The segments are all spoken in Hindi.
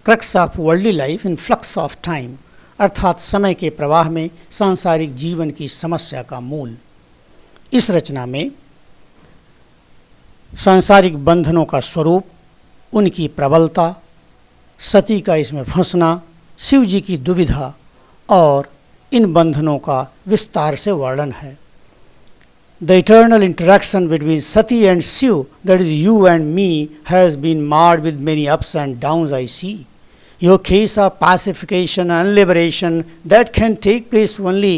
Crux of worldly life in flux of time, अर्थात समय के प्रवाह में सांसारिक जीवन की समस्या का मूल। इस रचना में सांसारिक बंधनों का स्वरूप, उनकी प्रबलता, सती का इसमें फंसना, शिव जी की दुविधा और इन बंधनों का विस्तार से वर्णन है। The eternal interaction between Sati and Shiva, that is you and me, has been marred with many ups and downs I see. Your case of pacification and liberation that can take place only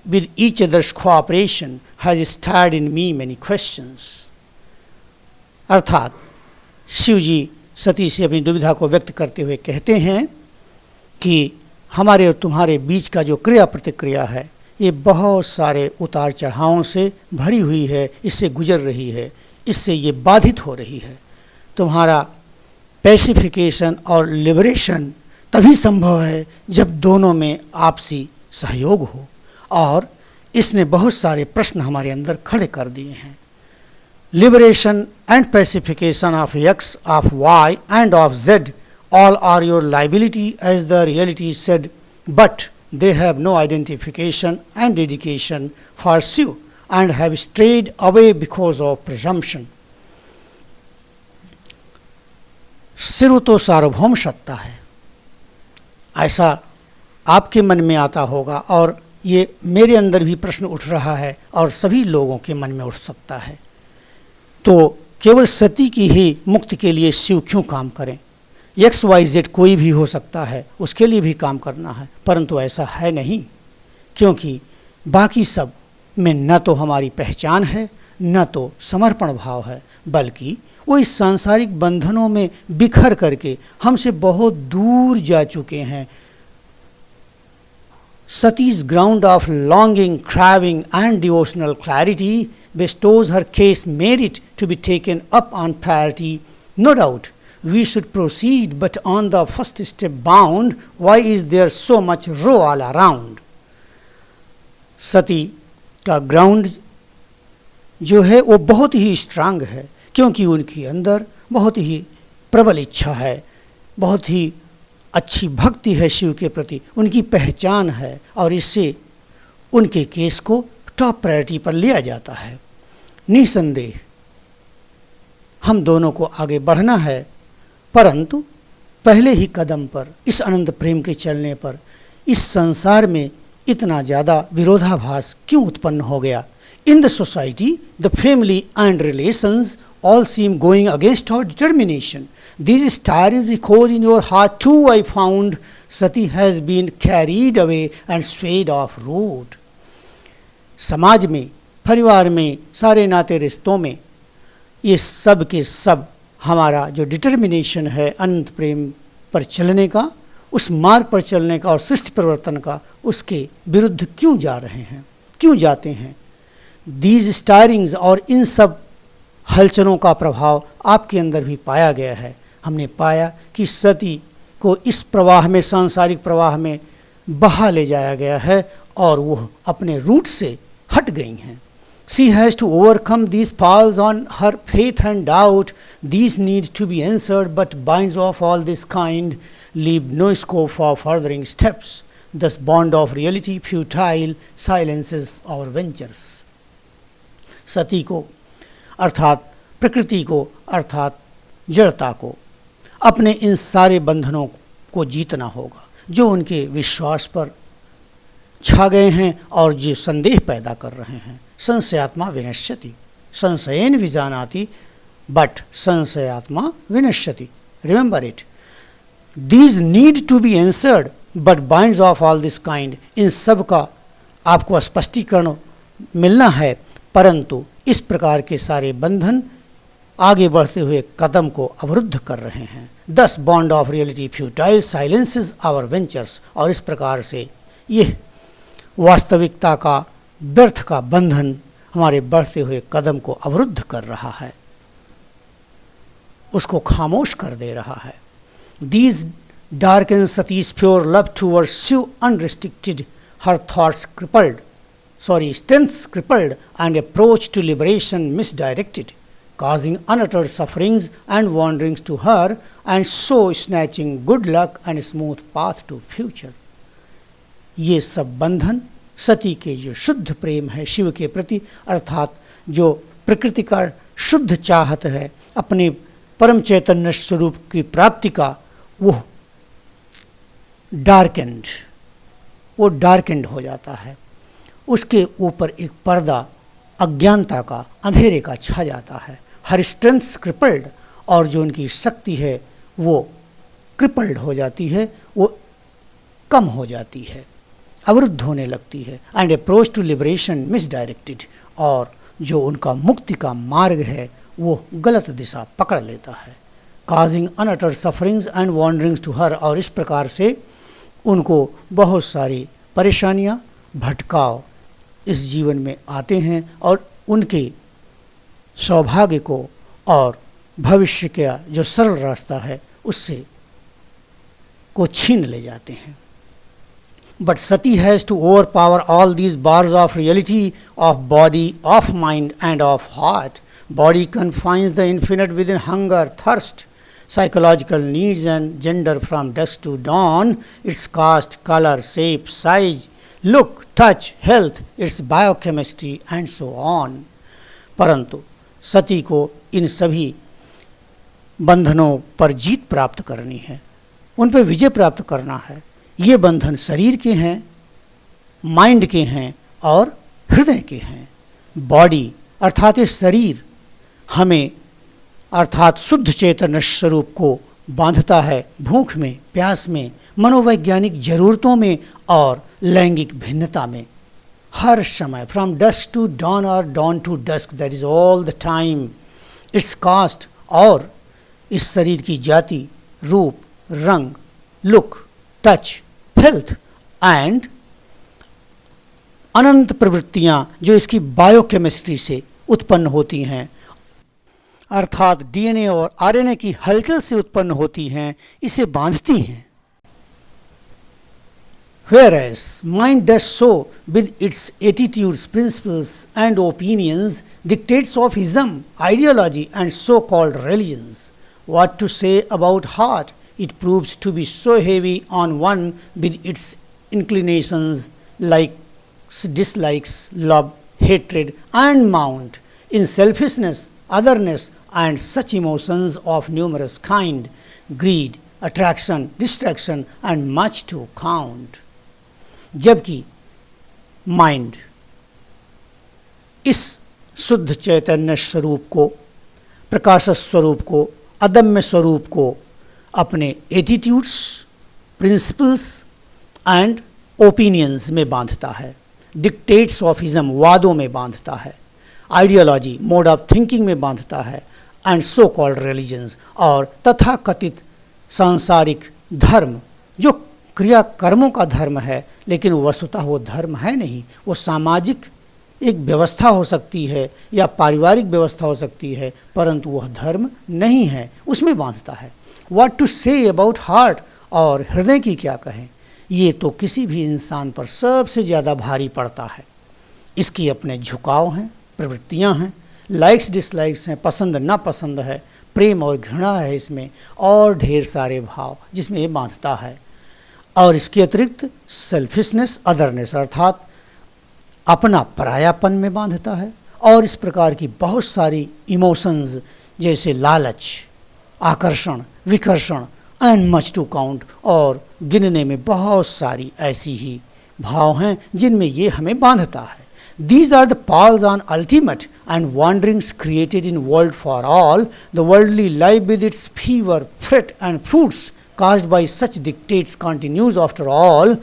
with each other's cooperation has stirred in me many questions। अर्थात शिव जी सती से अपनी दुविधा को व्यक्त करते हुए कहते हैं कि हमारे और तुम्हारे बीच का जो क्रिया प्रतिक्रिया है ये बहुत सारे उतार चढ़ावों से भरी हुई है, इससे गुजर रही है, इससे ये बाधित हो रही है। तुम्हारा पैसिफिकेशन और लिबरेशन तभी संभव है जब दोनों में आपसी सहयोग हो, और इसने बहुत सारे प्रश्न हमारे अंदर खड़े कर दिए हैं। Liberation and pacification of X, of Y and of Z all are your liability as the reality said, but they have no identification and dedication for Shiv and have strayed away because of presumption। Shiva तो सार्वभौम सत्ता है, ऐसा आपके मन में आता होगा, और ये मेरे अंदर भी प्रश्न उठ रहा है और सभी लोगों के मन में उठ सकता है। तो केवल सती की ही मुक्ति के लिए शिव क्यों काम करें? एक्स वाई जेड कोई भी हो सकता है, उसके लिए भी काम करना है, परंतु ऐसा है नहीं, क्योंकि बाकी सब में न तो हमारी पहचान है, न तो समर्पण भाव है, बल्कि वो इस सांसारिक बंधनों में बिखर करके हमसे बहुत दूर जा चुके हैं। Sati's ground of longing, craving and devotional clarity bestows her case merit to be taken up on priority। No doubt we should proceed, but on the first step bound, why is there so much row all around। सती का ग्राउंड जो है वो बहुत ही स्ट्रांग है, क्योंकि उनके अंदर बहुत ही प्रबल इच्छा है, बहुत ही अच्छी भक्ति है शिव के प्रति, उनकी पहचान है, और इससे उनके केस को टॉप प्रायोरिटी पर लिया जाता है। निसंदेह हम दोनों को आगे बढ़ना है, परंतु पहले ही कदम पर, इस अनंत प्रेम के चलने पर, इस संसार में इतना ज़्यादा विरोधाभास क्यों उत्पन्न हो गया? In the society, the family and relations all seem going against our determination। These stars echoed in your heart too I found, Sati has been carried away and swayed off road। समाज में, परिवार में, सारे नाते रिश्तों में ये सब के सब हमारा जो डिटर्मिनेशन है अनंत प्रेम पर चलने का, उस मार्ग पर चलने का और सृष्टि परिवर्तन का, उसके विरुद्ध क्यों जा रहे हैं, क्यों जाते हैं? दीज स्टारिंग्स, और इन सब हलचलों का प्रभाव आपके अंदर भी पाया गया है। हमने पाया कि सती को इस प्रवाह में, सांसारिक प्रवाह में बहा ले जाया गया है और वह अपने रूट से हट गई हैं। She has to overcome these falls on her faith and doubt। These need to be answered, but binds of all this kind leave no scope for furthering steps। Thus bond of reality futile silences our ventures। सती को अर्थात प्रकृति को, अर्थात जड़ता को, अपने इन सारे बंधनों को जीतना होगा जो उनके विश्वास पर छा गए हैं और जो संदेह पैदा कर रहे हैं। संशयात्मा विनश्यति, संशयेन विजानाति, बट संशयात्मा विनश्यति। Remember it. These need to be answered but binds of all this kind. इन सब का आपको स्पष्टीकरण मिलना है, परंतु इस प्रकार के सारे बंधन आगे बढ़ते हुए कदम को अवरुद्ध कर रहे हैं। Thus bond of reality futile silences our ventures. और इस प्रकार से यह वास्तविकता का, व्यर्थ का बंधन हमारे बढ़ते हुए कदम को अवरुद्ध कर रहा है, उसको खामोश कर दे रहा है। These darken Sati's pure love towards Shiv unrestricted, her thoughts crippled, strengths crippled, and approach to liberation misdirected। causing unuttered sufferings and wanderings to her, and so snatching good luck and smooth path to future. ये सब बंधन सती के जो शुद्ध प्रेम है शिव के प्रति, अर्थात जो प्रकृति का शुद्ध चाहत है अपने परम चैतन्य स्वरूप की प्राप्ति का, वो डार्केंड हो जाता है। उसके ऊपर एक पर्दा अज्ञानता का, अंधेरे का छा जाता है। हर स्ट्रेंथ क्रिपल्ड, और जो उनकी शक्ति है वो क्रिपल्ड हो जाती है, वो कम हो जाती है, अवरुद्ध होने लगती है। And approach to liberation misdirected, और जो उनका मुक्ति का मार्ग है वो गलत दिशा पकड़ लेता है। Causing unuttered sufferings and wanderings to her, और इस प्रकार से उनको बहुत सारी परेशानियां, भटकाव इस जीवन में आते हैं और उनके सौभाग्य को और भविष्य का जो सरल रास्ता है उससे को छीन ले जाते हैं। But Sati has to overpower all these bars of reality, of body, of mind and of heart. Body confines the infinite within hunger, thirst, psychological needs and gender from dusk to dawn, its caste, color, shape, size, look, touch, health, its biochemistry and so on. परंतु सती को इन सभी बंधनों पर जीत प्राप्त करनी है, उन पर विजय प्राप्त करना है। ये बंधन शरीर के हैं, माइंड के हैं और हृदय के हैं। बॉडी अर्थात ये शरीर हमें अर्थात शुद्ध चैतन्य स्वरूप को बांधता है भूख में, प्यास में, मनोवैज्ञानिक जरूरतों में और लैंगिक भिन्नता में। हर समय फ्रॉम डस्क टू डॉन और dawn to dusk, that is all the time. Its caste, और इस शरीर की जाति, रूप, रंग, लुक, टच, हेल्थ एंड अनंत प्रवृत्तियां जो इसकी बायोकेमिस्ट्री से उत्पन्न होती हैं, अर्थात डीएनए और आरएनए की हलचल से उत्पन्न होती हैं, इसे बांधती हैं। Whereas mind does so with its attitudes, principles and opinions, dictates of ism, ideology and so-called religions. What to say about heart? It proves to be so heavy on one with its inclinations, likes, dislikes, love, hatred and mount in selfishness, otherness and such emotions of numerous kind, greed, attraction, distraction and much to count. जबकि माइंड इस शुद्ध चैतन्य स्वरूप को, प्रकाश स्वरूप को, अदम्य स्वरूप को अपने एटीट्यूड्स, प्रिंसिपल्स एंड ओपिनियंस में बांधता है, डिक्टेट्स ऑफ इज्म वादों में बांधता है, आइडियोलॉजी मोड ऑफ थिंकिंग में बांधता है एंड सो कॉल्ड रिलीजन्स और तथा कथित सांसारिक धर्म जो क्रिया कर्मों का धर्म है, लेकिन वस्तुतः वो धर्म है नहीं, वो सामाजिक एक व्यवस्था हो सकती है या पारिवारिक व्यवस्था हो सकती है, परंतु वह धर्म नहीं है, उसमें बांधता है। What to say about heart, और हृदय की क्या कहें, ये तो किसी भी इंसान पर सबसे ज़्यादा भारी पड़ता है। इसकी अपने झुकाव हैं, प्रवृत्तियां हैं, लाइक्स डिसलाइक्स हैं, पसंद नापसंद है, प्रेम और घृणा है इसमें, और ढेर सारे भाव जिसमें ये बांधता है। और इसके अतिरिक्त सेल्फिशनेस, अदरनेस अर्थात अपना परायापन में बांधता है, और इस प्रकार की बहुत सारी इमोशंस जैसे लालच, आकर्षण, विकर्षण एंड मच टू काउंट, और गिनने में बहुत सारी ऐसी ही भाव हैं जिनमें ये हमें बांधता है। These are the pawns on ultimate and wanderings created in world for all, the worldly life with its fever, fret and fruits caused by such dictates continues after all.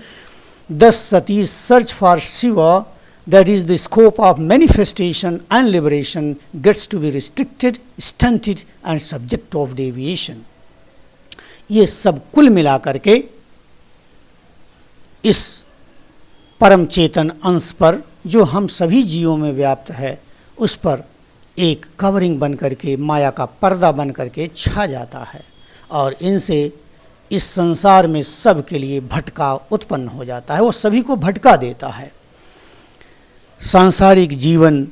Thus Sati's search for Shiva, that is the scope of manifestation and liberation, gets to be restricted, stunted and subject of deviation. ये सब कुल मिलाकर के इस परम चेतन अंश पर जो हम सभी जीवों में व्याप्त है, उस पर एक कवरिंग बन करके, माया का पर्दा बन करके छा जाता है, और इनसे इस संसार में सब के लिए भटकाव उत्पन्न हो जाता है, वो सभी को भटका देता है। सांसारिक जीवन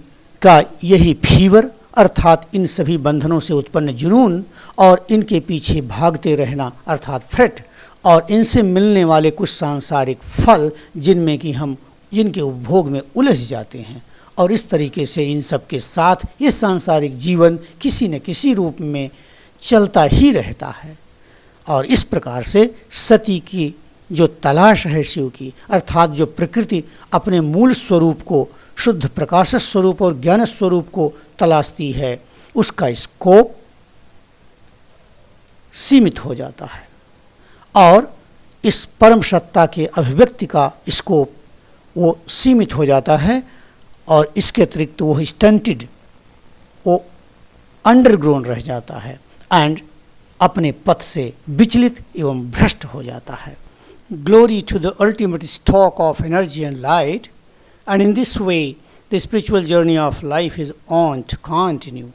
का यही फीवर अर्थात इन सभी बंधनों से उत्पन्न जुनून और इनके पीछे भागते रहना अर्थात फ्रेट, और इनसे मिलने वाले कुछ सांसारिक फल जिनके उपभोग में उलझ जाते हैं, और इस तरीके से इन सब के साथ ये सांसारिक जीवन किसी न किसी रूप में चलता ही रहता है। और इस प्रकार से सती की जो तलाश है शिव की, अर्थात जो प्रकृति अपने मूल स्वरूप को, शुद्ध प्रकाश स्वरूप और ज्ञान स्वरूप को तलाशती है, उसका स्कोप सीमित हो जाता है, और इस परम सत्ता के अभिव्यक्ति का स्कोप वो सीमित हो जाता है, और इसके अतिरिक्त वो स्टंटेड, वो अंडरग्रोन रह जाता है एंड अपने पथ से विचलित एवं भ्रष्ट हो जाता है। Glory to the ultimate stock of energy and light, and in this way the spiritual journey of life is on to continue.